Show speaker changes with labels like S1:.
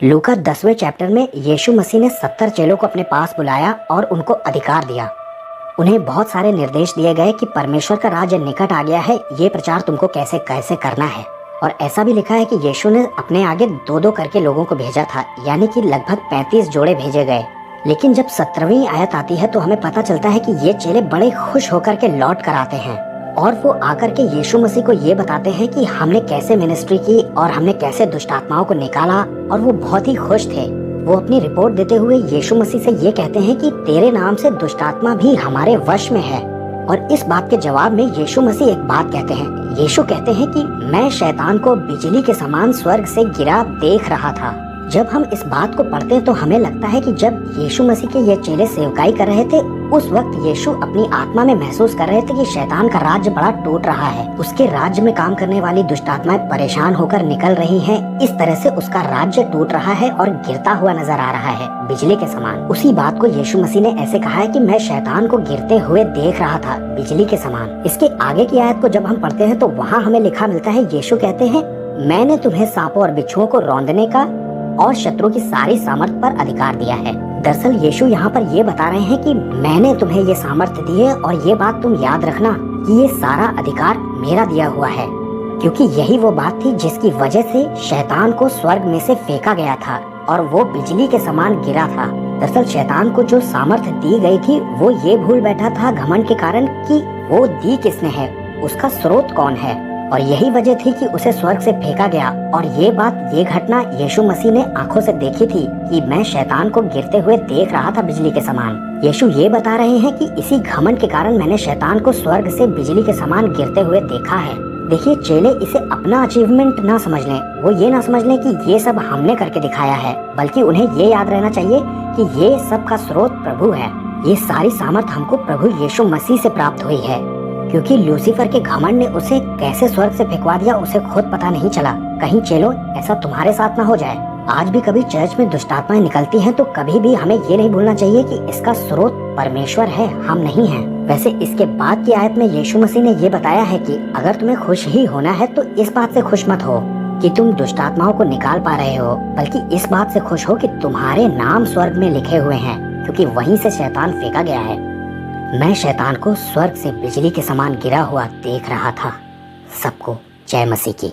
S1: लूका 10वें चैप्टर में यीशु मसीह ने 70 चेलों को अपने पास बुलाया और उनको अधिकार दिया। उन्हें बहुत सारे निर्देश दिए गए कि परमेश्वर का राज्य निकट आ गया है, ये प्रचार तुमको कैसे कैसे करना है। और ऐसा भी लिखा है कि यीशु ने अपने आगे दो दो करके लोगों को भेजा था, यानी कि लगभग 35 जोड़े भेजे गए। लेकिन जब 17वीं आयत आती है तो हमें पता चलता है कि ये चेले बड़े खुश होकर के लौट कर आते हैं और वो आकर के यीशु मसीह को ये बताते हैं कि हमने कैसे मिनिस्ट्री की और हमने कैसे दुष्ट आत्माओं को निकाला, और वो बहुत ही खुश थे। वो अपनी रिपोर्ट देते हुए यीशु मसीह से ये कहते हैं कि तेरे नाम से दुष्ट आत्मा भी हमारे वश में है। और इस बात के जवाब में यीशु मसीह एक बात कहते हैं। यीशु कहते हैं कि मैं शैतान को बिजली के समान स्वर्ग से गिरा देख रहा था। जब हम इस बात को पढ़ते हैं तो हमें लगता है कि जब यीशु मसीह के ये चेले सेवकाई कर रहे थे, उस वक्त यीशु अपनी आत्मा में महसूस कर रहे थे कि शैतान का राज्य बड़ा टूट रहा है। उसके राज्य में काम करने वाली दुष्ट आत्माएं परेशान होकर निकल रही हैं। इस तरह से उसका राज्य टूट रहा है और गिरता हुआ नजर आ रहा है बिजली के समान। उसी बात को यीशु मसीह ने ऐसे कहा है कि मैं शैतान को गिरते हुए देख रहा था बिजली के समान। इसके आगे की आयत को जब हम पढ़ते हैं तो वहाँ हमें लिखा मिलता है, यीशु कहते हैं, मैंने तुम्हें सांपों और बिच्छुओं को रौंदने का और शत्रु की सारी सामर्थ पर अधिकार दिया है। दरअसल यीशु यहाँ पर ये बता रहे हैं कि मैंने तुम्हें ये सामर्थ्य दी है, और ये बात तुम याद रखना कि ये सारा अधिकार मेरा दिया हुआ है, क्योंकि यही वो बात थी जिसकी वजह से शैतान को स्वर्ग में से फेंका गया था और वो बिजली के समान गिरा था। दरअसल शैतान को जो सामर्थ्य दी गई थी वो ये भूल बैठा था घमंड के कारण कि वो दी किसने है, उसका स्रोत कौन है, और यही वजह थी कि उसे स्वर्ग से फेंका गया। और ये घटना यीशु मसीह ने आंखों से देखी थी कि मैं शैतान को गिरते हुए देख रहा था बिजली के समान। यीशु ये बता रहे हैं कि इसी घमंड के कारण मैंने शैतान को स्वर्ग से बिजली के समान गिरते हुए देखा है। देखिए, चेले इसे अपना अचीवमेंट ना समझ लें, वो ये ना समझ लें कि ये सब हमने करके दिखाया है, बल्कि उन्हें ये याद रहना चाहिए कि ये सब का स्रोत प्रभु है। ये सारी सामर्थ हमको प्रभु यीशु मसीह से प्राप्त हुई है, क्योंकि लूसीफर के घमंड ने उसे कैसे स्वर्ग से फेंकवा दिया उसे खुद पता नहीं चला। कहीं चलो ऐसा तुम्हारे साथ ना हो जाए। आज भी कभी चर्च में दुष्ट आत्माएं निकलती हैं तो कभी भी हमें ये नहीं भूलना चाहिए कि इसका स्रोत परमेश्वर है, हम नहीं हैं। वैसे इसके बाद की आयत में यीशु मसीह ने ये बताया है कि अगर तुम्हें खुश ही होना है तो इस बात से खुश मत हो कि तुम दुष्ट आत्माओं को निकाल पा रहे हो, बल्कि इस बात से खुश हो कि तुम्हारे नाम स्वर्ग में लिखे हुए हैं, क्योंकि वहीं से शैतान फेंका गया है। मैं शैतान को स्वर्ग से बिजली के समान गिरा हुआ देख रहा था। सबको जय मसीह की।